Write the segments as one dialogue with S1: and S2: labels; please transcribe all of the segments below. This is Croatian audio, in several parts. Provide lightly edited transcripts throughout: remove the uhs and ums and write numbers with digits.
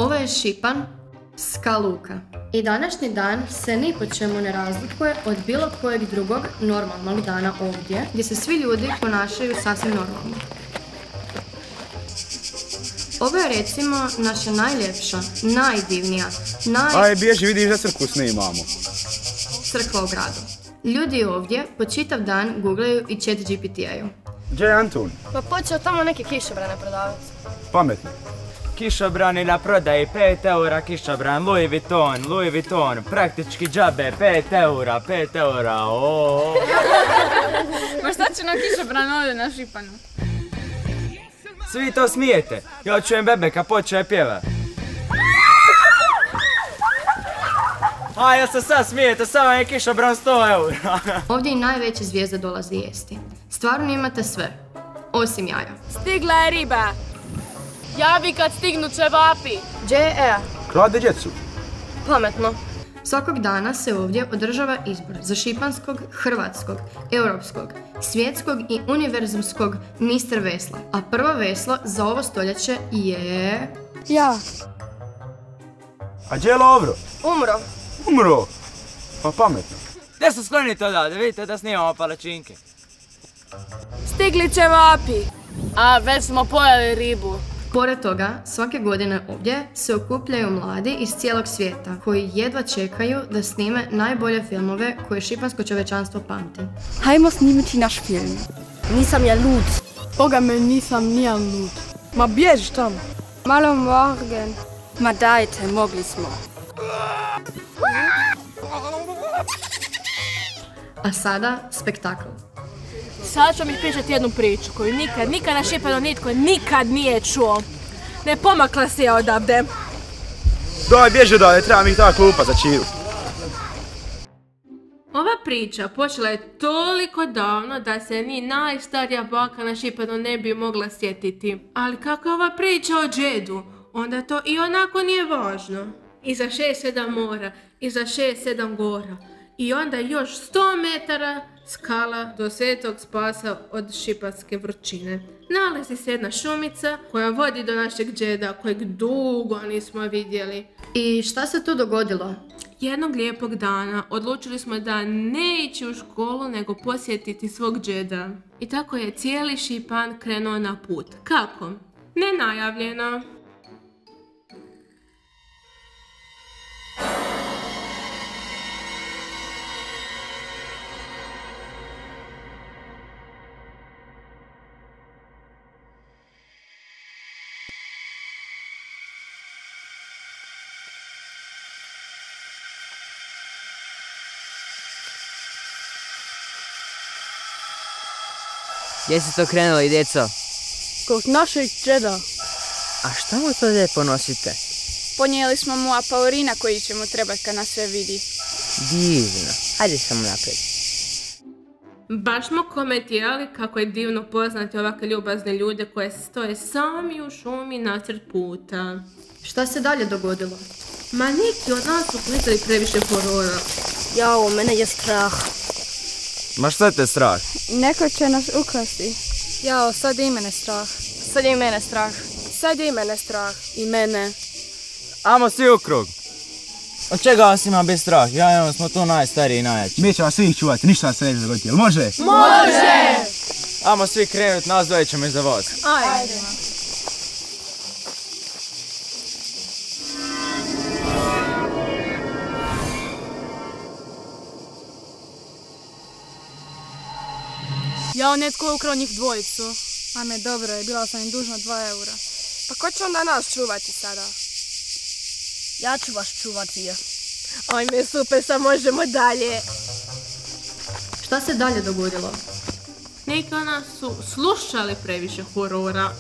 S1: Ovo je Šipan, Ska Luka. I današnji dan se ni po čemu ne razlikuje od bilo kojeg drugog normalnog dana ovdje, gdje se svi ljudi ponašaju sasvim normalno. Ovo je recimo naša najljepša, najdivnija,
S2: Aj, bježi, vidiš da crkvu snimamo.
S1: crkva u gradu. Ljudi ovdje po čitav dan googlaju i chat GPT-aju.
S2: Gdje je Antun?
S3: Pa počeo tamo neke kišobrane prodavati.
S2: Pametno.
S4: Kišobrani na prodaji, 5 eura kišobran, Louis Vuitton, praktički džabe, 5 eura, ooo.
S3: Ma šta će nam kišobran ovdje na Šipanu?
S4: Svi to smijete, ja čujem Bebeka počeo pjeva. A ja se sad smijete, samo je kišobran 100 eura.
S1: Ovdje i najveće zvijezde dolazi jesti. Stvarno imate sve, osim jaja.
S3: Stigla je riba. Javi kad stignu ćevapi. Gdje je Ea?
S2: Krade djecu.
S3: Pametno.
S1: Svakog dana se ovdje održava izbor za šipanskog, hrvatskog, europskog, svjetskog i univerzumskog Mr. Vesla. A prvo veslo za ovo stoljeće je...
S3: Ja.
S2: A gdje je Lovro?
S3: Umro.
S2: Pa pametno.
S4: Gdje se sklonite odavde, vidite da snimamo palačinke.
S3: Stigli ćevapi. A već smo pojeli ribu.
S1: Pored toga, svake godine ovdje se okupljaju mladi iz cijelog svijeta koji jedva čekaju da snime najbolje filmove koje šipansko čovječanstvo pamti.
S5: Hajmo snimiti naš film.
S3: Nisam ja lud.
S5: Boga me, nisam nijan lud. Ma bježiš tamo. Malo morgen. Ma dajte, mogli smo.
S1: A sada spektakl.
S3: Sad ću mi pričati jednu priču koju nikad na Šipanu nitko nikad nije čuo. Ne pomakla se ja odavde.
S2: Daj, bježi odavde, treba mi ta klupa za čiru.
S6: Ova priča počela je toliko davno da se ni najstarija baka na Šipanu ne bi mogla sjetiti. Ali kako je ova priča o džedu, onda to i onako nije važno. Iza 6-7 mora, iza 6-7 gora. I onda još 100 metara skala do Svetog Spasa od šipanske vrućine. Nalazi se jedna šumica koja vodi do našeg džeda kojeg dugo nismo vidjeli.
S1: I šta se tu dogodilo?
S6: Jednog lijepog dana odlučili smo da ne ići u školu nego posjetiti svog džeda. I tako je cijeli Šipan krenuo na put. Kako? Nenajavljeno.
S7: Gdje ste to krenuli, djeco?
S5: Kod našeg džeda.
S7: A šta mu to lijepo nosite?
S5: Ponijeli smo mu apaurina koji će mu trebati kad nas sve vidi.
S7: Divno. Hajde samo naprijed.
S6: Baš smo komentirali kako je divno poznati ovakve ljubazne ljude koje stoje sami u šumi nasred puta.
S1: Šta se dalje dogodilo?
S6: Ma neki od nas su plitali previše horora.
S3: Jao, mene je strah.
S4: Ma šta te strah?
S5: Neko će nas ukrasti. Jao, sad je i mene strah.
S3: Sad je i mene strah.
S5: Sad je i mene strah.
S3: I mene.
S4: Amo svi u krug. Od čega vas ima bez strah? Ja i on smo tu najstariji i najjači.
S2: Mi ćemo vas svih čuvati, ništa vas se neće dogoditi, jel može?
S3: Može!
S4: Amo svi krenut, nas dvoje ćemo iza vas.
S3: Ajde.
S5: Jao, netko je ukrao njih dvojicu. Ame, dobro je, bila sam im dužna 2 eura. Pa ko će onda nas čuvati sada?
S3: Ja ću vas čuvati. Ajme, super, sad možemo dalje.
S1: Šta se dalje dogodilo?
S6: Neki od nas su slušali previše horora.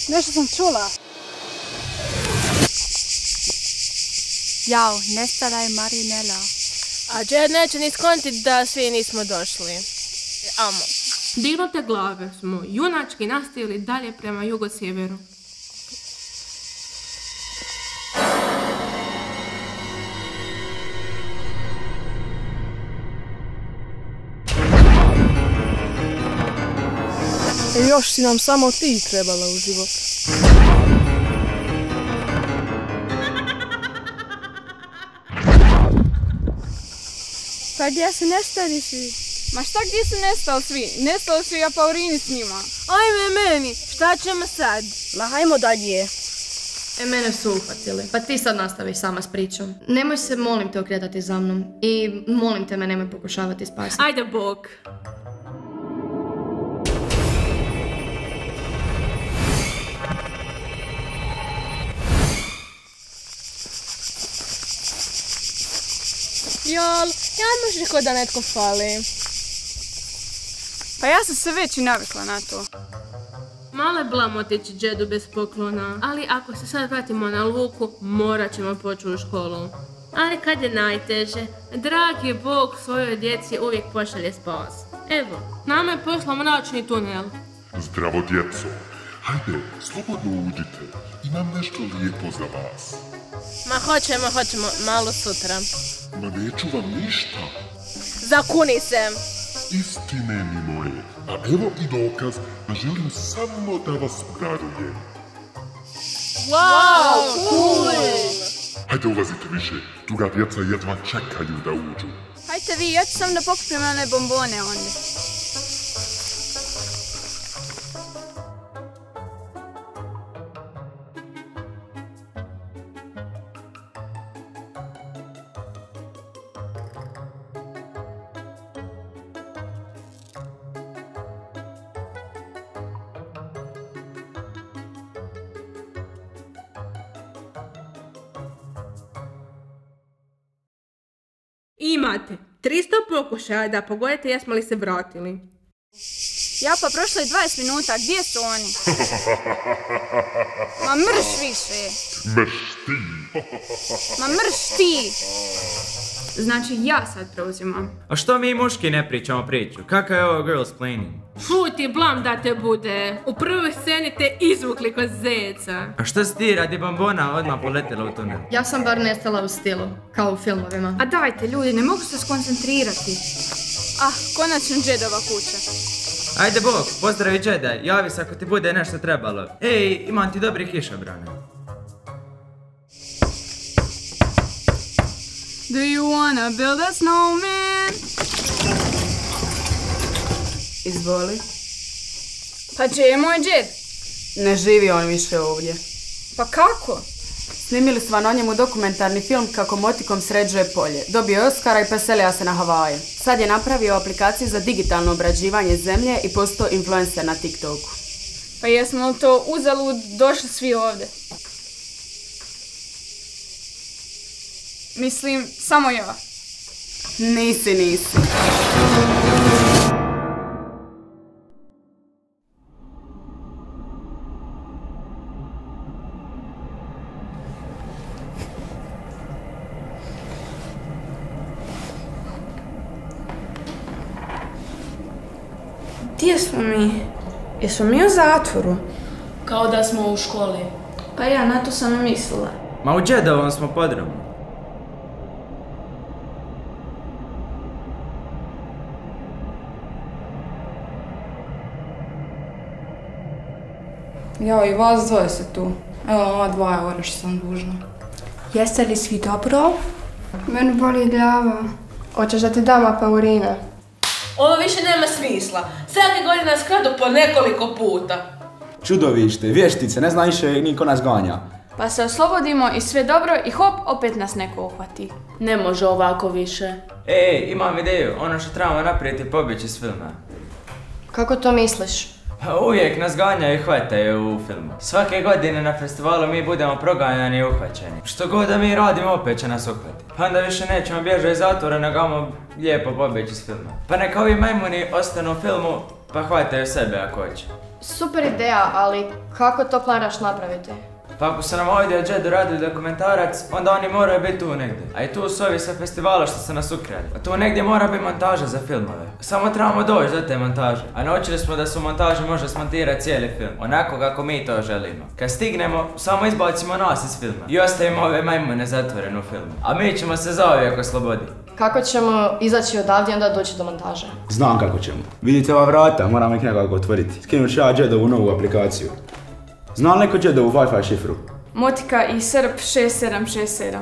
S5: Nešto sam čula. Jao, nestala je Marinela.
S6: A džed neće ni skontiti da svi nismo došli. Amo. Dignute glave smo junački nastavili dalje prema jugosjeveru.
S5: Još si nam samo ti trebala u život. Pa gdje se nestali svi? Ma šta gdje su nestali svi? Nestali su i Apaurini s njima.
S3: Ajme meni, šta ćemo sad?
S5: Ma hajmo dalje.
S1: Mene su uhvatili. Pa ti sad nastavi sama s pričom. Nemoj se, molim te, okretati za mnom. I molim te me, nemoj pokušavati spasiti.
S6: Ajde bok.
S5: Jel, ja možeš rekao da netko fali. Pa ja sam se već i navikla na to.
S6: Malo je blam otići džedu bez poklona, ali ako se sad vratimo na Luku, morat ćemo poći u školu. Ali kad je najteže, dragi Bog svojoj djeci uvijek pošalje spas. Evo, nama je poslao mračni tunel.
S8: Zdravo djeco, hajde, slobodno uđite, imam nešto lijepo za vas.
S6: Ma hoćemo, malo sutra.
S8: Ma neću vam ništa,
S6: Zakuni se!
S8: istine mi moje, a evo i dokaz da želim samo da vas darujem.
S3: Wow, cool!
S8: Hajde ulazite više, druga djeca jedva čekaju da uđu.
S5: Hajte vi, ja ću sam da pokupim one bombone onda.
S6: Imate 300 pokušaja da pogodite jesmo li se vratili.
S5: Ja pa prošlo je 20 minuta, gdje su oni? Ma mrš više.
S8: Mrš ti.
S5: Ma mrš ti.
S9: Znači ja sad preuzimam.
S4: A što mi muški ne pričamo priču? Kakav je ovo girlsplaining?
S6: Šuti, blam da te bude. U prvoj sceni te izvukli kod zeca.
S4: A što si ti radi bombona odmah poletila u tunel?
S1: Ja sam bar nestala u stilu, kao u filmovima.
S9: A dajte ljudi, ne mogu se skoncentrirati.
S5: Ah, konačno džedova kuća.
S4: Ajde Bog, pozdravi Jedi, javi se ako ti bude nešto trebalo. Ej, imam ti dobri kišobrane.
S5: Do you wanna build a snowman?
S10: Izvoli.
S5: Pa gdje je moj džed?
S10: Ne živi on više ovdje.
S5: Pa kako?
S10: Snimili smo na njemu dokumentarni film kako motikom sređuje polje. Dobio je Oscara i preselio se na Havaje. Sad je napravio aplikaciju za digitalno obrađivanje zemlje i postao influencer na TikToku.
S5: Pa jesmo li to uzalud došli svi ovdje? Mislim, samo ja.
S10: Nisi.
S9: Gdje smo mi? Jesmo mi u zatvoru?
S3: Kao da smo u školi.
S9: Pa ja na to sam mislila.
S4: Ma u Jedovom smo podrumu.
S9: Jao, i vas dvoje se tu. Evo ova 2 eura što sam dužna. Jeste li svi dobro? Meni boli glava. Hoćeš da ti dam Apaurina?
S6: Ovo više nema smisla. Svake godine nas kradu po nekoliko puta.
S2: Čudovište, vještice, ne zna više niko nas ganja.
S5: Pa se oslobodimo i sve dobro i hop, opet nas neko uhvati.
S3: Ne može ovako više.
S4: Ej, imam ideju, ono što trebamo napraviti je pobjeći s filma.
S1: Kako to misliš?
S4: Uvijek nas ganjaju i hvataju u filmu. Svake godine na festivalu mi budemo proganjani i uhvaćeni. Što god da mi radimo, opet će nas uhvati. Pa onda više nećemo bježati iz zatvora, nego ajmo lijepo pobjeći s filma. Pa neka ovi majmuni ostanu u filmu, pa hvataju sebe ako hoće.
S1: Super ideja, ali kako to planiraš napraviti?
S4: Pa ako su nam ovdje od Jedu radili dokumentarac, onda oni moraju biti tu negdje. A i tu su ovi sa festivala što su nas ukrali. A tu negdje mora biti montaža za filmove. Samo trebamo doći do te montaže. A naučili smo da se u montaži može smontirati cijeli film. Onako kako mi to želimo. Kad stignemo, samo izbacimo nas iz filma. I ostavimo ove majmune zatvorene u filmu. A mi ćemo se zauvijek osloboditi.
S1: Kako ćemo izaći odavdje i onda doći do montaže?
S2: Znam kako ćemo. Vidite ova vrata, moramo ih nekako otvoriti. Skinut ću ja Jedovu novu aplikaciju. Zna li neko Jedovu Wi-Fi šifru?
S5: Motika i Srb 6767.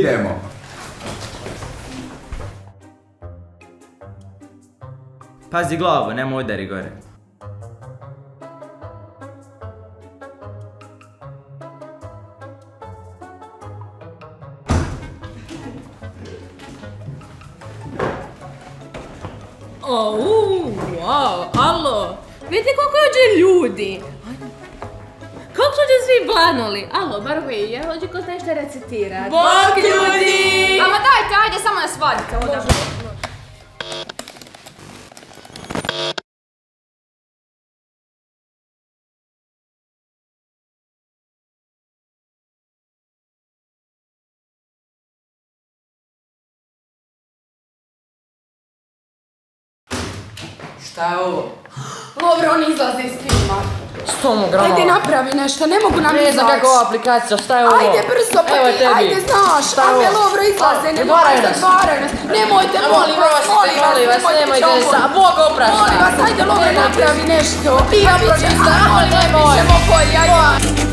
S2: Idemo.
S4: Pazi glavu, nemoj udari gore.
S6: Wow, alo, vidite koliko je ovdje ljudi. Kako su ovdje svi blanuli? Alo, bar vi, ja hoću ko nešto recitirati.
S5: Bok ljudi!
S9: Ama dajte, ajde, samo nas vadite odavde.
S10: Šta je ovo?
S9: Lovre, oni izlaze iz filma.
S10: 100 grama.
S9: Ajde, napravi nešto, ne mogu nam
S10: Ne znam
S9: izaći.
S10: kako je ova aplikacija, šta je ovo?
S9: Ajde, brzo, pa
S10: Evo
S9: ti,
S10: tebi.
S9: ajde, znaš.
S10: Šta je
S9: Ajde,
S10: ovo?
S9: Lovre, izlaze,
S10: Zatvaraju nas.
S9: zatvaraju nas. Nemojte, molim vas,
S10: nemojte sa... Bog oprašta.
S9: Molim vas, ajde, Lovre, napravi nešto.
S10: Napravi,
S9: Molim vas,
S10: nemoj.
S9: pišemo bolje, ajde.